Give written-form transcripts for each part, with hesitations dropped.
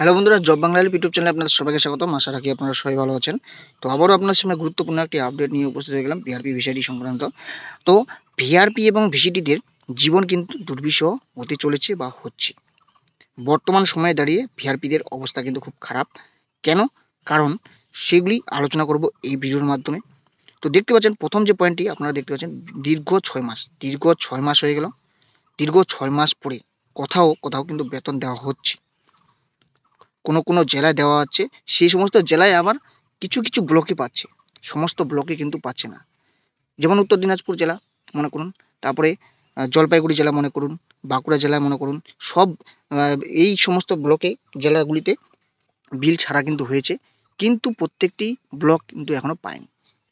Hello বন্ধুরা, job Bangla YouTube চ্যানেলে আপনাদের সবাইকে স্বাগতম। আশা রাখি আপনারা সবাই ভালো আছেন। তো আবারও আপনার সামনে গুরুত্বপূর্ণ একটি আপডেট নিয়ে উপস্থিত হয়ে গেলাম ভিআরপি ভিসিডি সংক্রান্ত। তো ভিআরপি এবং ভিসিডিদের জীবন কিন্তু দুর্বিষহ হতে চলেছে বা হচ্ছে। বর্তমান সময়ে দাঁড়িয়ে ভিআরপিদের অবস্থা কিন্তু খুব খারাপ। কেন? কারণ সেগুলি আলোচনা করব এই ভিডিওর মাধ্যমে। তো দেখতে পাচ্ছেন, প্রথম যে পয়েন্টটি আপনারা দেখতে পাচ্ছেন, দীর্ঘ 6 মাস হয়ে গেল। দীর্ঘ 6 মাস পরে কোথাও কোথাও কিন্তু বেতন দেওয়া হচ্ছে, কোনো কোনো জেলায় দেওয়া হচ্ছে। সেই সমস্ত জেলায় আবার কিছু কিছু ব্লকে পাচ্ছে, সমস্ত ব্লকে কিন্তু পাচ্ছে না। যেমন উত্তর দিনাজপুর জেলা মনে করুন, তারপরে জলপাইগুড়ি জেলা মনে করুন, বাঁকুড়া জেলায় মনে করুন, সব এই সমস্ত ব্লকে, জেলাগুলিতে বিল ছাড়া কিন্তু হয়েছে, কিন্তু প্রত্যেকটি ব্লক কিন্তু এখনো পায়নি।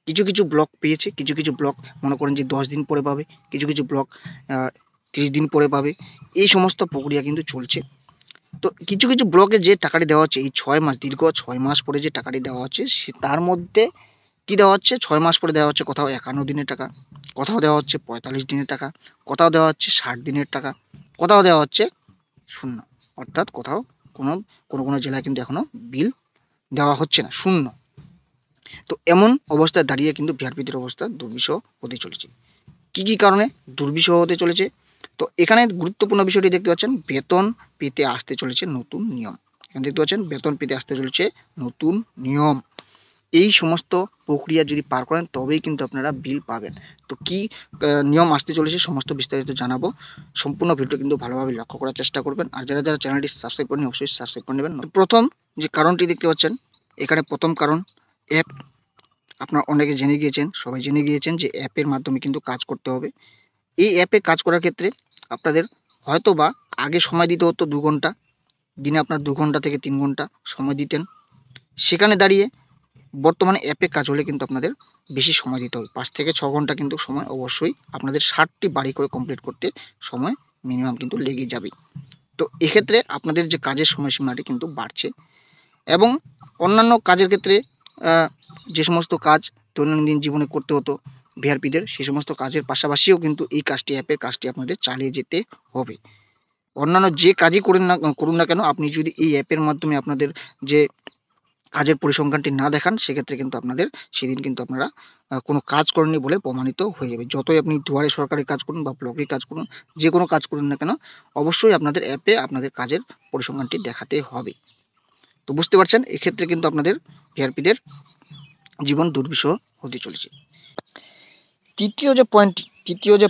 কিছু কিছু ব্লক পেয়েছে, কিছু কিছু ব্লক মনে করেন যে 10 দিন পরে পাবে, কিছু কিছু ব্লক 30 দিন পরে পাবে। এই সমস্ত প্রক্রিয়া কিন্তু চলছে। তো কিছু কিছু ব্লকে যে টাকাটি দেওয়া হচ্ছে, এই 6 মাস, দীর্ঘ 6 মাস পরে যে টাকাটি দেওয়া হচ্ছে, তার মধ্যে কি দেওয়া হচ্ছে? 6 মাস পরে দেওয়া হচ্ছে কোথাও 51 দিনের টাকা, কোথাও দেওয়া হচ্ছে 45 দিনের টাকা, কোথাও দেওয়া হচ্ছে 60 দিনের টাকা, কোথাও দেওয়া হচ্ছে শূন্য। অর্থাৎ কোথাও কোনো কোনো কোনো জেলায় কিন্তু এখনো বিল দেওয়া হচ্ছে না, শূন্য। তো এমন অবস্থায় দাঁড়িয়ে কিন্তু ভিআরপিদের অবস্থা দুর্বিষহ হতে চলেছে। কি কি কারণে দুর্বিষহ হতে চলেছে? তো এখানে গুরুত্বপূর্ণ বিষয়টি দেখতে পাচ্ছেন, বেতন পেতে আসতে চলেছে নতুন নিয়ম। এখানে দেখতে পাচ্ছেন, বেতন পেতে আসতে চলেছে নতুন নিয়ম। এই সমস্ত প্রক্রিয়া যদি পার করেন তবেই কিন্তু আপনারা বিল পাবেন। তো কি নিয়ম আসতে চলেছে সমস্ত বিস্তারিত জানাবো। সম্পূর্ণ ভিডিও কিন্তু ভালোভাবে লক্ষ্য করার চেষ্টা করবেন, আর যারা যারা চ্যানেলটি সাবস্ক্রাইব করেনি অবশ্যই সাবস্ক্রাইব করে নেবেন। প্রথম যে কারণটি দেখতে পাচ্ছেন, এখানে প্রথম কারণ অ্যাপ। আপনারা অনেকে জেনে গিয়েছেন, সবাই জেনে গিয়েছেন যে অ্যাপের মাধ্যমে কিন্তু কাজ করতে হবে। এই অ্যাপে কাজ করার ক্ষেত্রে আপনাদের হয়তো বা আগে সময় দিতে হতো 2 ঘন্টা, দিনে আপনার 2 ঘন্টা থেকে 3 ঘন্টা সময় দিতেন। সেখানে দাঁড়িয়ে বর্তমানে অ্যাপে কাজ হলে কিন্তু আপনাদের বেশি সময় দিতে হবে, 5 থেকে 6 ঘন্টা কিন্তু সময় অবশ্যই আপনাদের 60টি বাড়ি করে কমপ্লিট করতে সময় মিনিমাম কিন্তু লেগে যাবে। তো এক্ষেত্রে আপনাদের যে কাজের সময়সীমাটি কিন্তু বাড়ছে, এবং অন্যান্য কাজের ক্ষেত্রে যে সমস্ত কাজ দৈনন্দিন জীবনে করতে হতো ভিআরপিদের, সেই সমস্ত কাজের পাশাপাশিও কিন্তু এই কাজটি, অ্যাপের কাজটি আপনাদের চালিয়ে যেতে হবে। অন্যান্য যে কাজই করুন না কেন, আপনি যদি এই অ্যাপের মাধ্যমে আপনাদের যে কাজের পরিসংখ্যানটি না দেখান, সেক্ষেত্রে কিন্তু আপনাদের সেদিন কিন্তু আপনারা কোনো কাজ করেননি বলে প্রমাণিত হয়ে যাবে। যতই আপনি দুয়ারে সরকারি কাজ করুন বা ব্লকে কাজ করুন, যে কোনো কাজ করুন না কেন, অবশ্যই আপনাদের অ্যাপে আপনাদের কাজের পরিসংখ্যানটি দেখাতে হবে। তো বুঝতে পারছেন, এক্ষেত্রে কিন্তু আপনাদের ভিআরপিদের জীবন দুর্বিষহ হতে চলেছে। তৃতীয় যে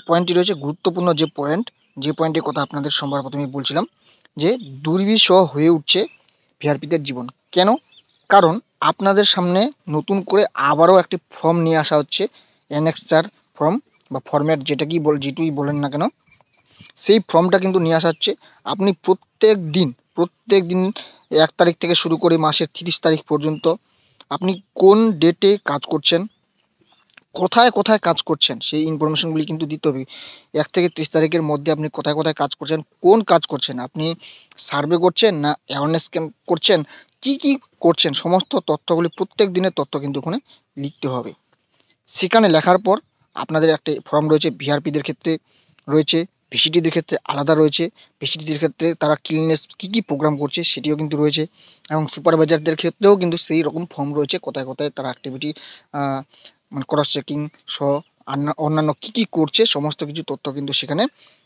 পয়েন্টটি রয়েছে, গুরুত্বপূর্ণ যে পয়েন্ট, যে পয়েন্টের কথা আপনাদের সবার প্রথমেই বলছিলাম, যে দুর্বিষহ হয়ে উঠছে ভিআরপিদের জীবন। কেন? কারণ আপনাদের সামনে নতুন করে আবারও একটি ফর্ম নিয়ে আসা হচ্ছে, অ্যানেক্সার ফর্ম বা ফরম্যাট, যেটুই বলেন না কেন, সেই ফর্মটা কিন্তু নিয়ে আসা হচ্ছে। আপনি প্রত্যেক দিন 1 তারিখ থেকে শুরু করে মাসের 30 তারিখ পর্যন্ত আপনি কোন ডেটে কাজ করছেন, কোথায় কোথায় কাজ করছেন, সেই ইনফরমেশনগুলি কিন্তু দিতে হবে। 1 থেকে 30 তারিখের মধ্যে আপনি কোথায় কোথায় কাজ করছেন, কোন কাজ করছেন, আপনি সার্ভে করছেন না অ্যাওয়ারনেস ক্যাম্প করছেন, কি কি করছেন, সমস্ত তথ্যগুলি, প্রত্যেক দিনের তথ্য কিন্তু ওখানে লিখতে হবে। সেখানে লেখার পর আপনাদের একটা ফর্ম রয়েছে, ভিআরপিদের ক্ষেত্রে রয়েছে, ভিসিটিদের ক্ষেত্রে আলাদা রয়েছে। ভিসিটিদের ক্ষেত্রে তারা ক্লিননেস কী কী প্রোগ্রাম করছে সেটিও কিন্তু রয়েছে, এবং সুপারভাইজারদের ক্ষেত্রেও কিন্তু সেই রকম ফর্ম রয়েছে, কোথায় কোথায় তারা অ্যাক্টিভিটি মানে ক্রস চেকিং সহ অন্যান্য কী কী করছে সমস্ত কিছু তথ্য কিন্তু সেখানে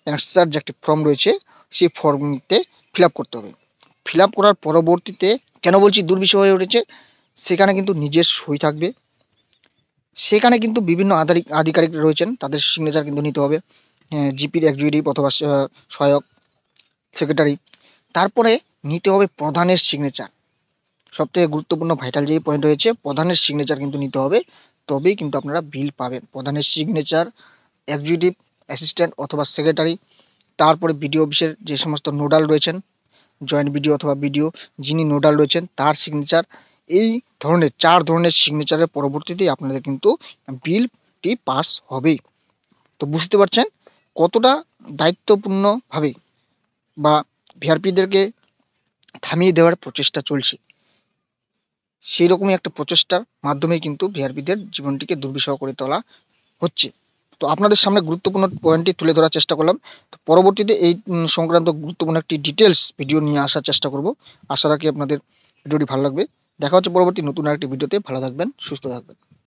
অ্যান্সার যে একটি ফর্ম রয়েছে সেই ফর্মতে ফিল আপ করতে হবে। ফিল আপ করার পরবর্তীতে, কেন বলছি দুর্বিষহ হয়ে উঠেছে, সেখানে কিন্তু নিজের সই থাকবে। সেখানে কিন্তু বিভিন্ন আধিকারিক রয়েছেন, তাদের সিগনেচার কিন্তু নিতে হবে, জিপির এক্সিকিউটিভ অথবা সহায়ক সেক্রেটারি। তারপরে নিতে হবে প্রধানের সিগনেচার। সবথেকে গুরুত্বপূর্ণ ভাইটাল যেই পয়েন্ট হয়েছে, প্রধানের সিগনেচার কিন্তু নিতে হবে, তবেই কিন্তু আপনারা বিল পাবেন। প্রধানের সিগনেচার, এক্সিকিউটিভ অ্যাসিস্ট্যান্ট অথবা সেক্রেটারি, তারপরে বিডিও অফিসের যে সমস্ত নোডাল রয়েছেন, জয়েন্ট বিডিও অথবা বিডিও যিনি নোডাল রয়েছেন তার সিগনেচার। এই ধরনের 4 ধরনের সিগনেচারের পরবর্তীতেই আপনাদের কিন্তু বিলটি পাস হবেই। তো বুঝতে পারছেন কতটা দায়িত্বপূর্ণভাবে বা ভিআরপিদেরকে থামিয়ে দেওয়ার প্রচেষ্টা চলছে। সেই রকমই একটা প্রচেষ্টার মাধ্যমেই কিন্তু ভিআরপিদের জীবনটিকে দুর্বিষহ করে তোলা হচ্ছে। তো আপনাদের সামনে গুরুত্বপূর্ণ পয়েন্টটি তুলে ধরার চেষ্টা করলাম। তো পরবর্তীতে এই সংক্রান্ত গুরুত্বপূর্ণ একটি ডিটেলস ভিডিও নিয়ে আসার চেষ্টা করব। আশা রাখি আপনাদের ভিডিওটি ভালো লাগবে। দেখা হচ্ছে পরবর্তী নতুন আরেকটি ভিডিওতে। ভালো থাকবেন, সুস্থ থাকবেন।